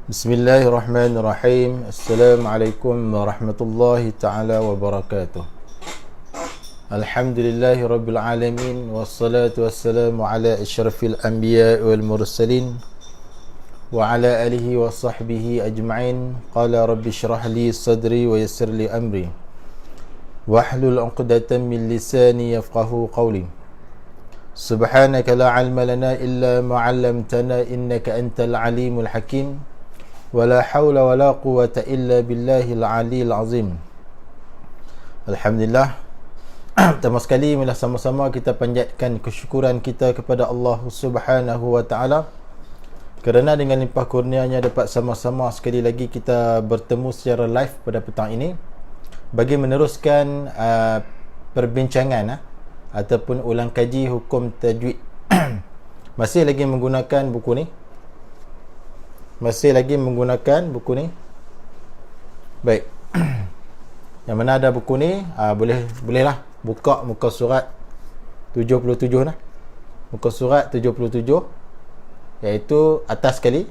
Bismillahirrahmanirrahim. Assalamualaikum warahmatullahi ta'ala wabarakatuh. Alhamdulillahi rabbil alamin. Wassalatu wassalamu ala asyrafil anbiya wal mursalin wa ala alihi wa sahbihi ajma'in. Qala rabbi syrah li sadri wa yassir li amri wahlul 'uqdatam min lisani yafqahu qawli. Subhanaka la 'ilma lana illa ma 'allamtana innaka antal alimul hakim. Wala hawla wala quwwata illa billahil aliyil azim. Alhamdulillah. Pertama sekali marilah sama-sama kita panjatkan kesyukuran kita kepada Allah Subhanahu wa taala kerana dengan limpah kurnianya dapat sama-sama sekali lagi kita bertemu secara live pada petang ini bagi meneruskan perbincangan ataupun ulang kaji hukum tajwid. Masih lagi menggunakan buku ni. Baik. Yang mana ada buku ni, bolehlah buka muka surat 77 lah. Muka surat 77 iaitu atas sekali.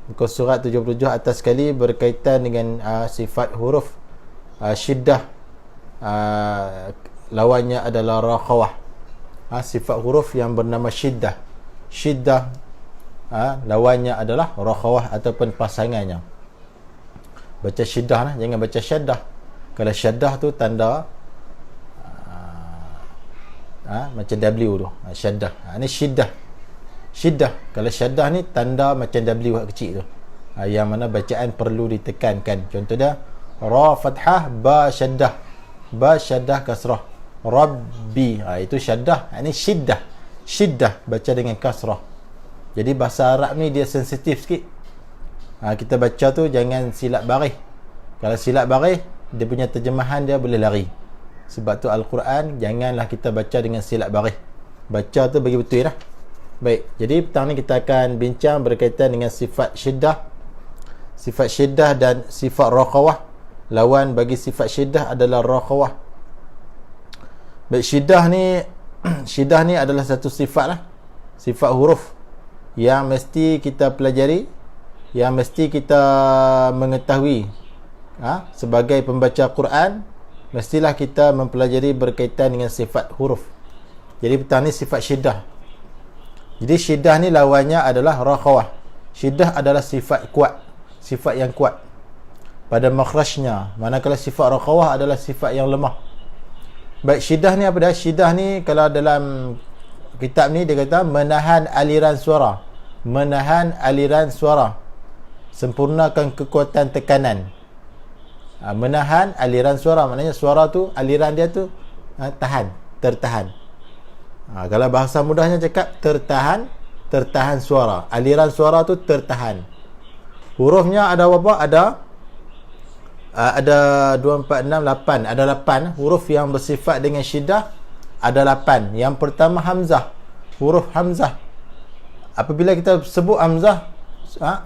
Muka surat 77 atas sekali berkaitan dengan sifat huruf syiddah. Lawannya adalah rakhawah. Sifat huruf yang bernama syiddah. Syiddah lawannya adalah rakhawah ataupun pasangannya. Baca syiddah lah, jangan baca syaddah. Kalau syaddah tu tanda macam W tu, syaddah. Ni syiddah. Syiddah. Kalau syaddah ni tanda macam W kecil tu. Yang mana bacaan perlu ditekankan. Contoh dia ra fathah ba syaddah. Ba syaddah kasrah. Rabbi. Itu syaddah. Ini syiddah. Syiddah baca dengan kasrah. Jadi bahasa Arab ni dia sensitif sikit. Kita baca tu jangan silap baris. Kalau silap baris, dia punya terjemahan dia boleh lari. Sebab tu Al-Quran janganlah kita baca dengan silap baris. Baca tu bagi betul lah. Baik, jadi petang ni kita akan bincang berkaitan dengan sifat syiddah. Sifat syiddah dan sifat rakhawah. Lawan bagi sifat syiddah adalah rakhawah. Baik, syiddah ni adalah satu sifat lah. Sifat huruf yang mesti kita pelajari, yang mesti kita mengetahui. Sebagai pembaca Quran, mestilah kita mempelajari berkaitan dengan sifat huruf. Jadi petang ni sifat syiddah. Jadi syiddah ni lawannya adalah rakhawah. Syiddah adalah sifat kuat, sifat yang kuat pada makhrajnya, manakala sifat rakhawah adalah sifat yang lemah. Baik, syiddah ni apa dah? Syiddah ni kalau dalam kitab ni dia kata menahan aliran suara. Menahan aliran suara. Sempurnakan kekuatan tekanan. Menahan aliran suara. Maknanya suara tu, aliran dia tu tertahan. Kalau bahasa mudahnya cakap tertahan suara. Aliran suara tu tertahan. Hurufnya ada berapa? Ada 2, 4, 6, 8. Ada 8 huruf yang bersifat dengan syiddah. Ada 8. Yang pertama hamzah. Huruf hamzah. Apabila kita sebut hamzah,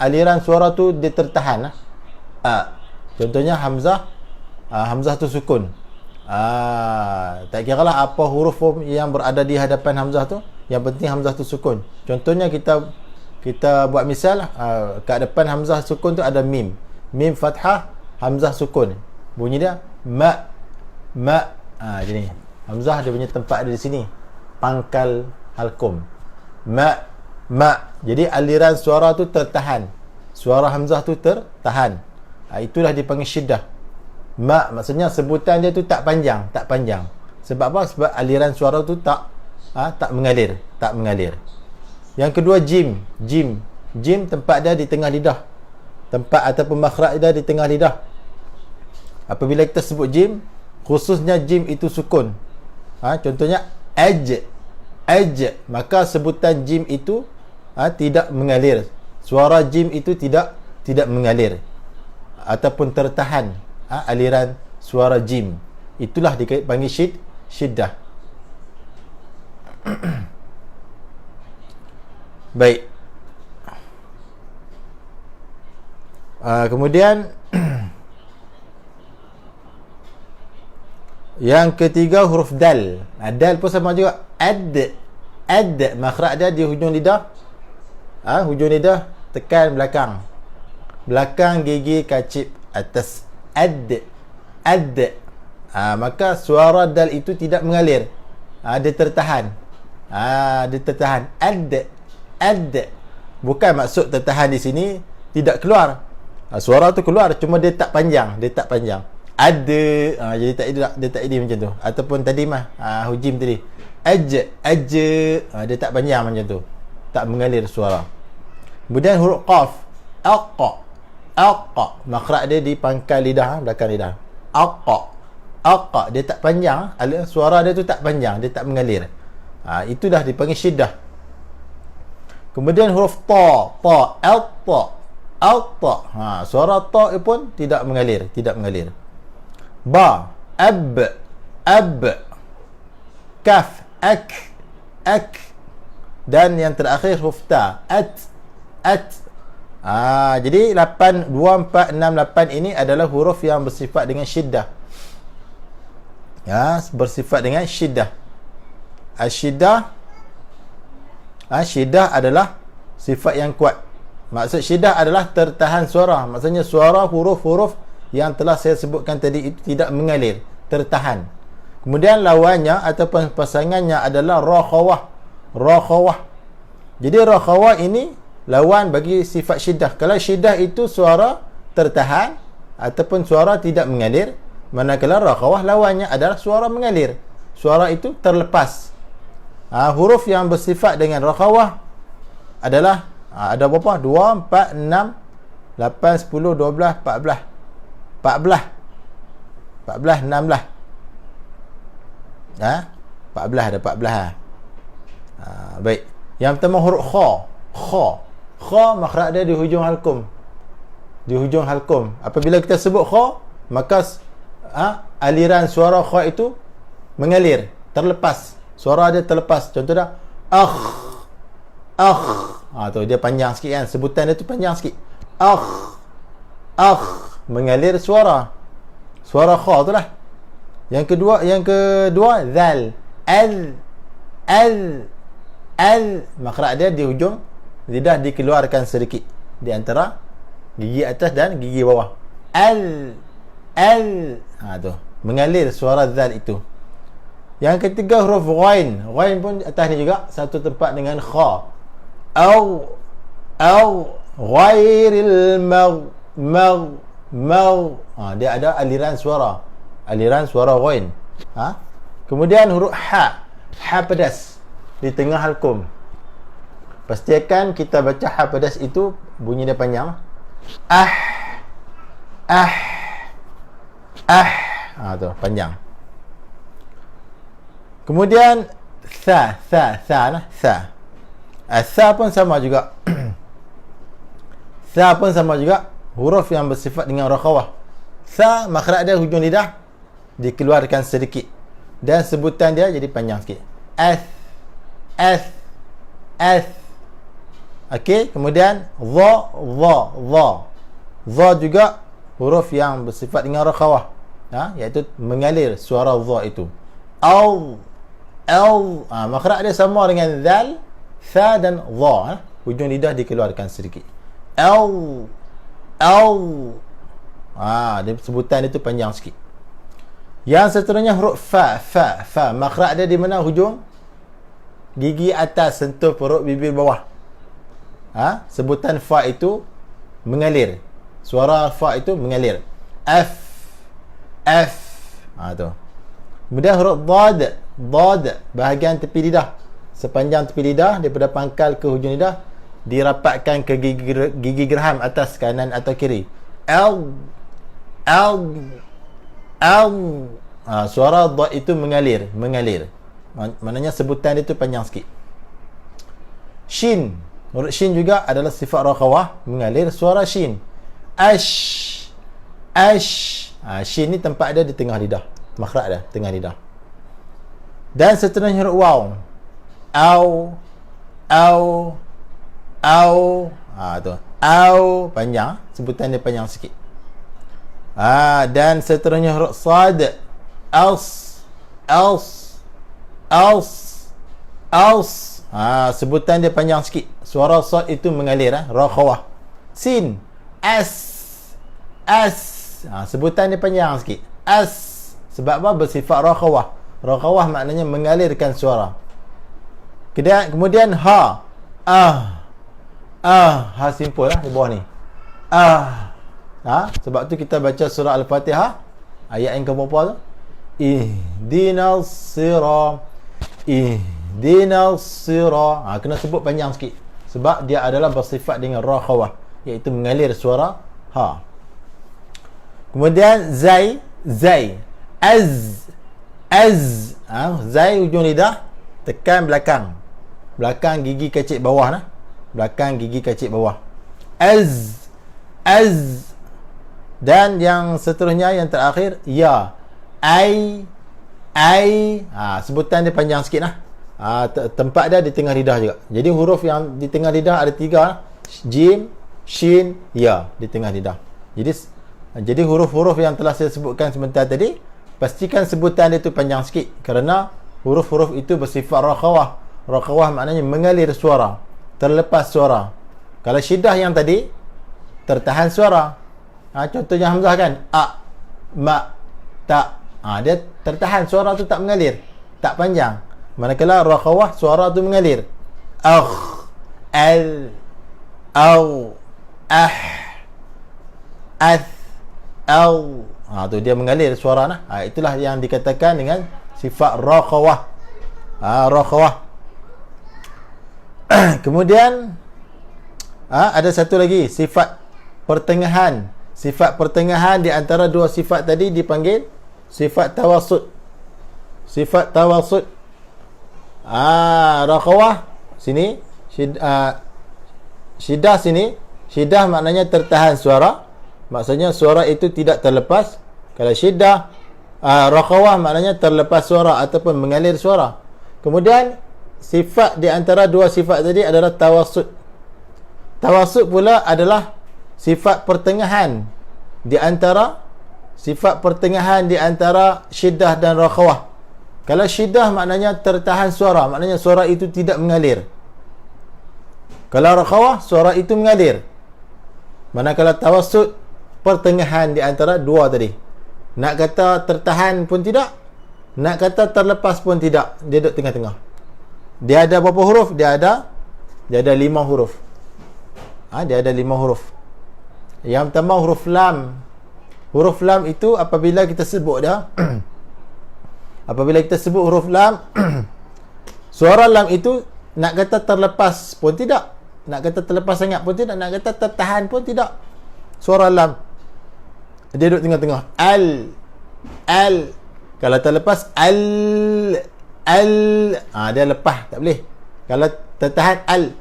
aliran suara tu dia tertahan. Contohnya hamzah, hamzah tu sukun. Tak kiralah apa huruf yang berada di hadapan hamzah tu, yang penting hamzah tu sukun. Contohnya kita buat misal, kat depan hamzah sukun tu ada mim. Mim fathah, hamzah sukun. Bunyi dia ma. Jadi hamzah dia punya tempat ada di sini, pangkal halkum. Ma. Jadi aliran suara tu tertahan. Suara hamzah tu tertahan. Itulah dipanggil syiddah. Ma maksudnya sebutan dia tu tak panjang. Sebab apa? Sebab aliran suara tu tak mengalir. Yang kedua jim. Jim tempat dia di tengah lidah. Tempat ataupun makhraj dia di tengah lidah. Apabila kita sebut jim, khususnya jim itu sukun. Contohnya aj, maka sebutan jim itu tidak mengalir. Suara jim itu tidak mengalir ataupun tertahan. Aliran suara jim. Itulah dipanggil syiddah. Baik. Kemudian yang ketiga huruf dal. Dal pun sama juga. Makhraj dia di hujung lidah. Hujung lidah tekan belakang. belakang gigi kacip atas. Ad. Maka suara dal itu tidak mengalir. Dia tertahan. Dia tertahan. Ad. Bukan maksud tertahan di sini tidak keluar. Suara tu keluar, cuma dia tak panjang. Ada. Jadi dia tak ada macam tu. Ataupun tadi hujim tadi. Dia tak panjang macam tu. Tak mengalir suara. Kemudian huruf qaf. Aqa. Makhraj dia di pangkal lidah, belakang lidah. Aqa. Dia tak panjang. Suara dia tu tak panjang. Dia tak mengalir. Itu dah dipanggil syiddah. Kemudian huruf ta. Alta. Suara ta pun tidak mengalir. Ba. Ab. Kaf. Ak. Dan yang terakhir huruf ta. At. Jadi 8, 2, 4, 6, 8 ini adalah huruf yang bersifat dengan syiddah. Bersifat dengan syiddah. Syiddah adalah sifat yang kuat. Maksud syiddah adalah tertahan suara. Maksudnya suara huruf-huruf yang telah saya sebutkan tadi itu tidak mengalir, tertahan. Kemudian lawannya ataupun pasangannya adalah rakhawah. Jadi rakhawah ini lawan bagi sifat syiddah. Kalau syiddah itu suara tertahan ataupun suara tidak mengalir, manakala rakhawah lawannya adalah suara mengalir. Suara itu terlepas. Huruf yang bersifat dengan rakhawah adalah ada berapa? 2, 4, 6, 8, 10, 12, 14, 16. 14 ada 14. Baik. Yang pertama huruf kha. Makhraj dia di hujung halkum. Apabila kita sebut kha, maka aliran suara kha itu mengalir, terlepas. Suara dia terlepas. Contoh dah tu dia panjang sikit kan, sebutan dia tu panjang sikit. Mengalir suara kha tu lah. Yang kedua zal. Al makhraj dia di hujung lidah dikeluarkan sedikit di antara gigi atas dan gigi bawah. Tu mengalir suara zal itu. Yang ketiga huruf ghain. Ghain pun atas ni juga satu tempat dengan kha. Au ghairil dia ada aliran suara ghain. Kemudian huruf ha pedas di tengah halkum. Pastikan kita baca ha pedas itu bunyi dia panjang. Tu panjang. Kemudian tha pun sama juga. Tha pun sama juga, huruf yang bersifat dengan rakhawah. Tha makhraj dia hujung lidah dikeluarkan sedikit dan sebutan dia jadi panjang sikit. Okey, kemudian dha juga huruf yang bersifat dengan rakhawah, iaitu mengalir suara dha itu. Makhraj dia sama dengan zal, tha dan dha. Hujung lidah dikeluarkan sedikit. Dia sebutan itu panjang sikit. Yang seterusnya huruf fa. Makhraj dia di mana? Hujung gigi atas sentuh perut bibir bawah. Sebutan fa itu mengalir. Suara fa itu mengalir. F. Tu. Kemudian huruf dad, bahagian tepi lidah. Sepanjang tepi lidah daripada pangkal ke hujung lidah dirapatkan ke gigi geraham atas, kanan atau kiri. Suara dad itu mengalir. Maknanya sebutan itu panjang sikit. Shin. Huruf shin juga adalah sifat rakhawah, mengalir suara shin. Shin ni tempat dia di tengah lidah. Makhraj dia tengah lidah. Dan seterusnya huruf waw. Tu. Panjang, sebutan dia panjang sikit. Dan seterusnya huruf sad. Sebutan dia panjang sikit. Suara sad itu mengalir, rakhawah. Sin. as. Sebutan dia panjang sikit. As. Sebab apa? Bersifat rakhawah. Rakhawah maknanya mengalirkan suara. Kemudian ha. Ha simple lah di bawah ni. Sebab tu kita baca surah Al-Fatihah ayat yang ke-berapa tu? Ihdinas sira. Kena sebut panjang sikit sebab dia adalah bersifat dengan rakhawah, iaitu mengalir suara ha. Kemudian zai. Az. Zai ujung lidah tekan belakang gigi kecil bawah nah. Belakang gigi kecil bawah. Az. Dan yang seterusnya yang terakhir ya. Ai. Sebutan dia panjang sikit lah. Tempat dia di tengah lidah juga. Jadi huruf yang di tengah lidah ada 3. Jim, shin, ya di tengah lidah. Jadi huruf-huruf yang telah saya sebutkan sebentar tadi, pastikan sebutan dia tu panjang sikit kerana huruf-huruf itu bersifat rakhawah. Rakhawah maknanya mengalir suara, terlepas suara. Kalau syiddah yang tadi tertahan suara. Contohnya hamzah kan, a, ma, ta. Dia tertahan, suara tu tak mengalir, tak panjang. Manakala rakhawah, suara tu mengalir. Akh, al, aw, ath, aw. Tu dia mengalir suara nah. Itulah yang dikatakan dengan sifat rakhawah. Rakhawah. Kemudian ada satu lagi, sifat pertengahan. Sifat pertengahan di antara dua sifat tadi dipanggil sifat tawassut. Sifat tawassut. Rakhawah sini, syiddah sini. Syiddah maknanya tertahan suara, maksudnya suara itu tidak terlepas. Kalau syiddah, rakhawah maknanya terlepas suara ataupun mengalir suara. Kemudian sifat di antara dua sifat tadi adalah tawassut. Tawassut pula adalah sifat pertengahan di antara syiddah dan rakhawah. Kalau syiddah maknanya tertahan suara, maknanya suara itu tidak mengalir. Kalau rakhawah, suara itu mengalir. Manakala tawassut, pertengahan di antara dua tadi. Nak kata tertahan pun tidak, nak kata terlepas pun tidak. Dia duduk tengah-tengah. Dia ada berapa huruf? Dia ada 5 huruf. Dia ada 5 huruf. Yang pertama huruf lam. Huruf lam itu apabila kita sebut dia apabila kita sebut huruf lam suara lam itu nak kata terlepas pun tidak, nak kata terlepas sangat pun tidak, nak kata tertahan pun tidak. Suara lam dia duduk tengah-tengah. Al. Kalau terlepas al. Dia lepas, tak boleh. Kalau tertahan al.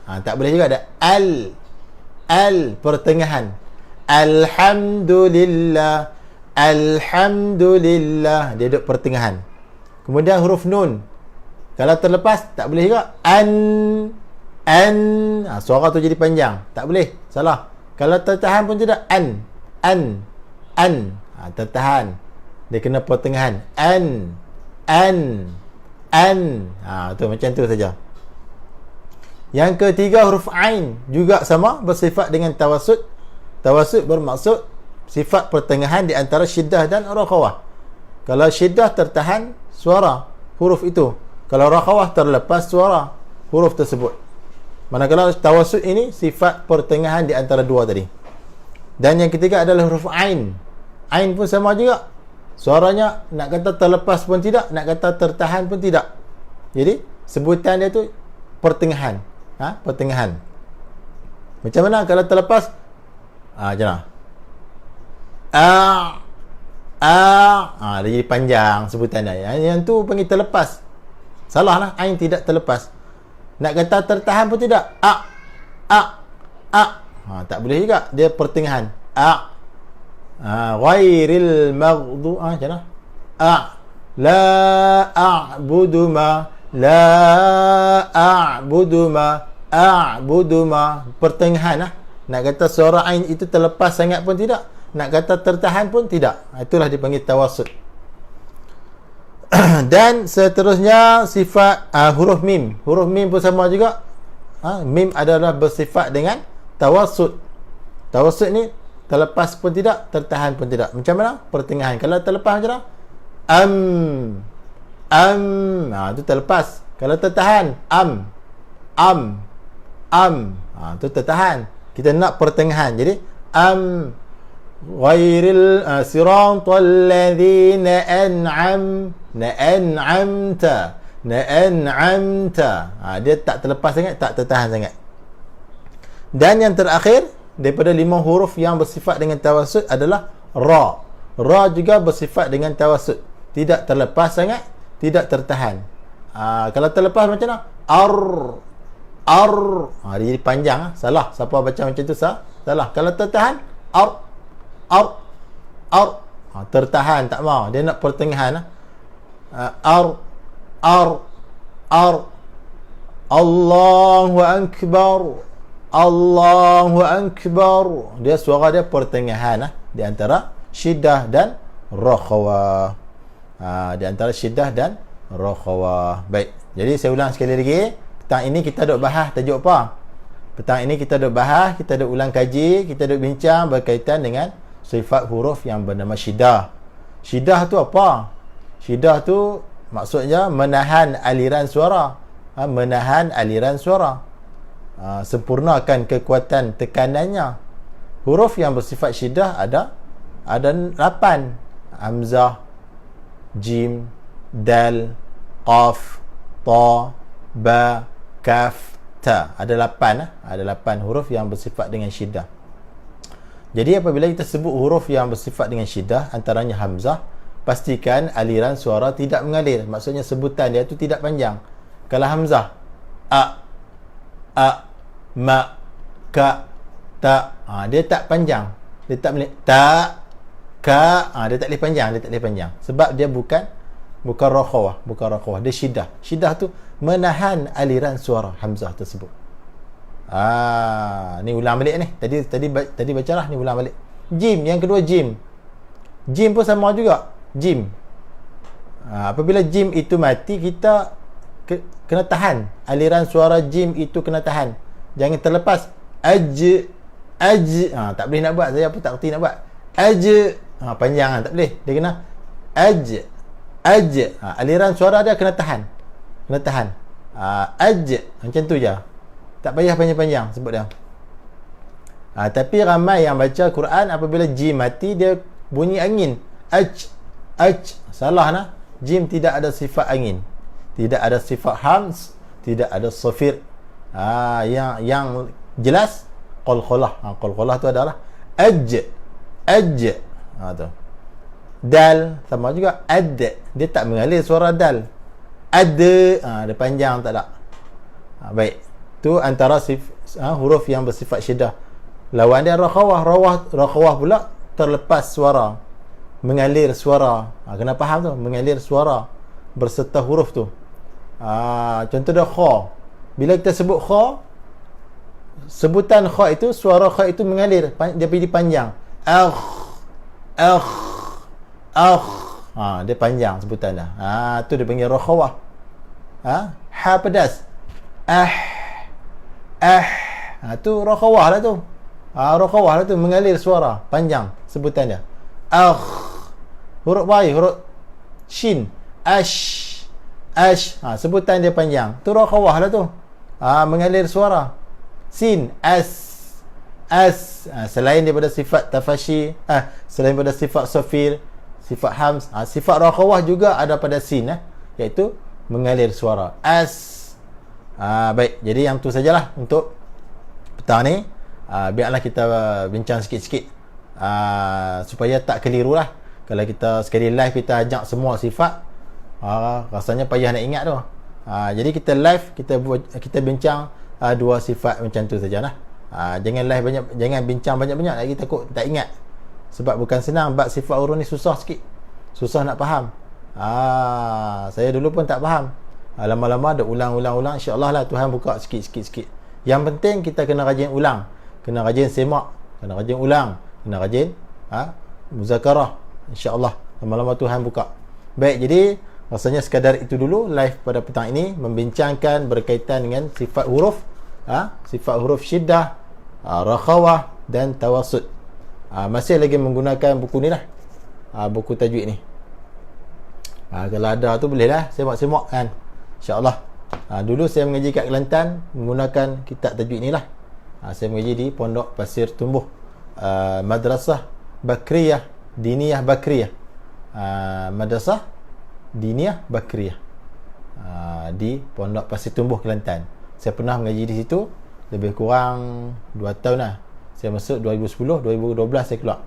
Tak boleh juga. Ada al pertengahan. Alhamdulillah. Dia duduk pertengahan. Kemudian huruf nun, kalau terlepas tak boleh juga. An. Suara tu jadi panjang, tak boleh, salah. Kalau tertahan pun tidak. An. Tertahan, dia kena pertengahan. An. Tu macam tu saja. Yang ketiga huruf ain, juga sama, bersifat dengan tawassut. Tawassut bermaksud sifat pertengahan di antara syiddah dan rakhawah. Kalau syiddah tertahan suara huruf itu, kalau rakhawah terlepas suara huruf tersebut. Manakala tawassut ini sifat pertengahan di antara dua tadi. Dan yang ketiga adalah huruf ain. Ain pun sama juga, suaranya nak kata terlepas pun tidak, nak kata tertahan pun tidak. Jadi sebutan dia tu pertengahan. Pertengahan. Macam mana kalau terlepas? Macam mana? Dia jadi panjang sebutan dia. Yang tu panggil terlepas. Salah lah, ain tidak terlepas. Nak kata tertahan pun tidak. Tak boleh juga, dia pertengahan. Ghairil maghdu. Macam mana? La a'budu ma. Pertengahan lah. Nak kata suara ain itu terlepas sangat pun tidak, nak kata tertahan pun tidak. Itulah dipanggil tawassut. Dan seterusnya sifat huruf mim. Huruf mim pun sama juga. Mim adalah bersifat dengan tawassut. Tawassut ni terlepas pun tidak, tertahan pun tidak. Macam mana? Pertengahan. Kalau terlepas macam mana? Itu terlepas. Kalau tertahan, itu tertahan. Kita nak pertengahan. Jadi ghairil siratal ladzina an'amta. Dia tak terlepas sangat, tak tertahan sangat. Dan yang terakhir daripada 5 huruf yang bersifat dengan tawassut adalah ra. Ra juga bersifat dengan tawassut, tidak terlepas sangat, tidak tertahan. Kalau terlepas macam mana? Dia panjang. Salah. Siapa baca macam tu salah. Kalau tertahan, tertahan, tak mau. Dia nak pertengahan. Allahu Akbar. Dia suara dia pertengahan di antara syiddah dan rakhawah. Di antara syiddah dan rakhawah. Baik. Jadi saya ulang sekali lagi. Petang ini kita duk bahas tajuk apa? Petang ini kita duk bahas, kita duk ulang kaji, kita duk bincang berkaitan dengan sifat huruf yang bernama syiddah. Syiddah tu apa? Syiddah tu maksudnya menahan aliran suara. Menahan aliran suara. Sempurnakan kekuatan tekanannya. Huruf yang bersifat syiddah ada 8. Hamzah, jim, dal, qaf, ta, ba, kaf, ta. Ada 8 huruf yang bersifat dengan syiddah. Jadi apabila kita sebut huruf yang bersifat dengan syiddah, antaranya hamzah, pastikan aliran suara tidak mengalir. Maksudnya sebutan dia tu tidak panjang. Kalau hamzah, a, ma, ka, ta, dia tak panjang. Dia tak boleh ta, ka, dia tak boleh panjang, sebab dia bukan rakhawah, dia syiddah. Syiddah tu menahan aliran suara hamzah tersebut. Ni ulang balik ni. Tadi bacalah, ni ulang balik. Jim, yang kedua jim. Jim pun sama juga. Jim. Apabila jim itu mati, kita kena tahan. Aliran suara jim itu kena tahan. Jangan terlepas. Tak boleh nak buat. Saya pun tak kerti nak buat. Panjang tak boleh. Dia kena aliran suara dia kena tahan. Macam tu je. Tak payah panjang-panjang sebut dia. Tapi ramai yang baca Quran, apabila jim mati, dia bunyi angin. Salah . Jim tidak ada sifat angin, tidak ada sifat hams, tidak ada safir. Yang jelas qalqalah. Qalqalah tu adalah tu. Dal sama juga. Dia tak mengalir suara dal. Dia panjang, tak ada. Baik. Tu antara huruf yang bersifat syiddah. Lawan dia rakhawah. Rakhawah pula terlepas suara, mengalir suara. Kena faham tu, mengalir suara berserta huruf tu. Contoh dia kha. Bila kita sebut kha, sebutan kha itu, suara kha itu mengalir, dia pergi panjang. Dia panjang sebutan dah. Tu dia panggil rakhawah. Ha pedas. Tu rakhawah lah tu. Rakhawah lah tu, mengalir suara, panjang sebutan dia. Huruf bayi, huruf shin, sebutan dia panjang. Tu rakhawah lah tu. Mengalir suara. Sin, selain daripada sifat tafashi, selain daripada sifat safir, sifat hams, sifat rakhawah juga ada pada sin, iaitu mengalir suara. Baik, jadi yang tu sajalah untuk petang ni. Biarlah kita bincang sikit-sikit supaya tak keliru lah. Kalau kita sekali live kita ajak semua sifat, rasanya payah nak ingat tu. Jadi kita live, kita bincang 2 sifat macam tu sajalah. Jangan live banyak, jangan bincang banyak-banyak lagi, takut tak ingat. Sebab bukan senang, bab sifat huruf ni susah sikit, susah nak faham. Saya dulu pun tak faham. Lama-lama ada ulang-ulang, insya-Allah lah Tuhan buka sikit-sikit. Yang penting kita kena rajin ulang, kena rajin semak, kena rajin ulang, kena rajin muzakarah. InsyaAllah lama-lama Tuhan buka. Baik, jadi rasanya sekadar itu dulu live pada petang ini, membincangkan berkaitan dengan sifat huruf, sifat huruf syiddah, rakhawah, dan tawassut. Masih lagi menggunakan buku ni lah, buku tajwid ni. Kalau ada tu boleh lah semak-semak kan, insyaAllah. Dulu saya mengaji kat Kelantan menggunakan kitab tajwid ni lah. Saya mengaji di Pondok Pasir Tumbuh, Madrasah Bakriyah Diniyah Bakriyah, Madrasah Diniyah Bakriyah, di Pondok Pasir Tumbuh, Kelantan. Saya pernah mengaji di situ lebih kurang 2 tahun lah. Saya masuk 2010, 2012 saya keluar.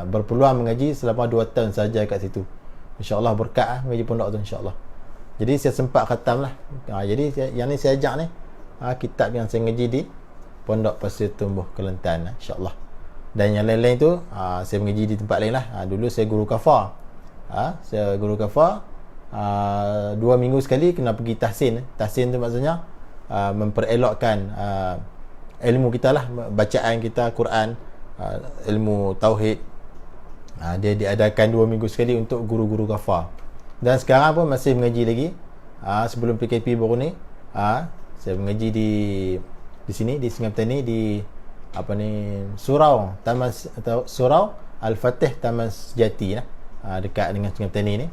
Berpeluang mengaji selama 2 tahun saja kat situ. InsyaAllah berkat lah mengaji pondok tu, insyaAllah. Jadi saya sempat khatam lah. Jadi yang ni saya ajak ni, kitab yang saya mengaji di Pondok Pasir Tumbuh, Kelantan, insyaAllah. Dan yang lain-lain tu saya mengaji di tempat lain lah. Dulu saya guru kafar. Saya guru kafar, 2 minggu sekali kena pergi tahsin. Tahsin tu maksudnya memperelokkan ilmu kita lah, bacaan kita Quran, ilmu tauhid. Dia diadakan 2 minggu sekali untuk guru-guru kafar. Dan sekarang pun masih mengaji lagi. Sebelum PKP baru ni, saya mengaji di sini di Sungai Petani, di Surau Taman, atau Surau Al-Fatih Taman Sejati lah, dekat dengan Sungai Petani ni.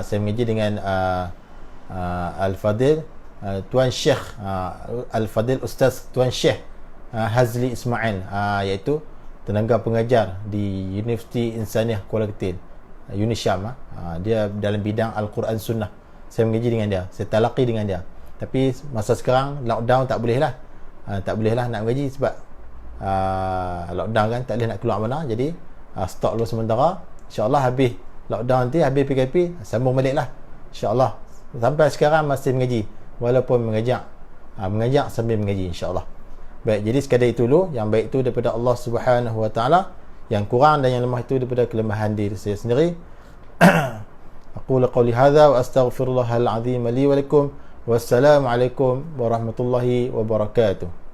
Saya mengaji dengan Al-Fadil Tuan Syekh Al-Fadil Ustaz Tuan Syekh Hazli Ismail, iaitu tenaga pengajar di Universiti Insaniah Kuala Ketin, UNISYAM. Dia dalam bidang Al-Quran Sunnah. Saya mengaji dengan dia, saya talaqi dengan dia. Tapi masa sekarang lockdown, tak boleh lah nak mengaji sebab lockdown kan, tak boleh nak keluar mana. Jadi stop dulu sementara. InsyaAllah habis lockdown nanti, habis PKP, sambung balik lah, InsyaAllah. Sampai sekarang masih mengaji, walaupun mengajak sambil mengaji, InsyaAllah. Baik, jadi sekadar itu dulu. Yang baik itu daripada Allah Subhanahu Wa Taala, yang kurang dan yang lemah itu daripada kelemahan diri saya sendiri. Aqulu qawli hadza wa astaghfirullahal azim li wa lakum. Wassalamualaikum warahmatullahi wabarakatuh.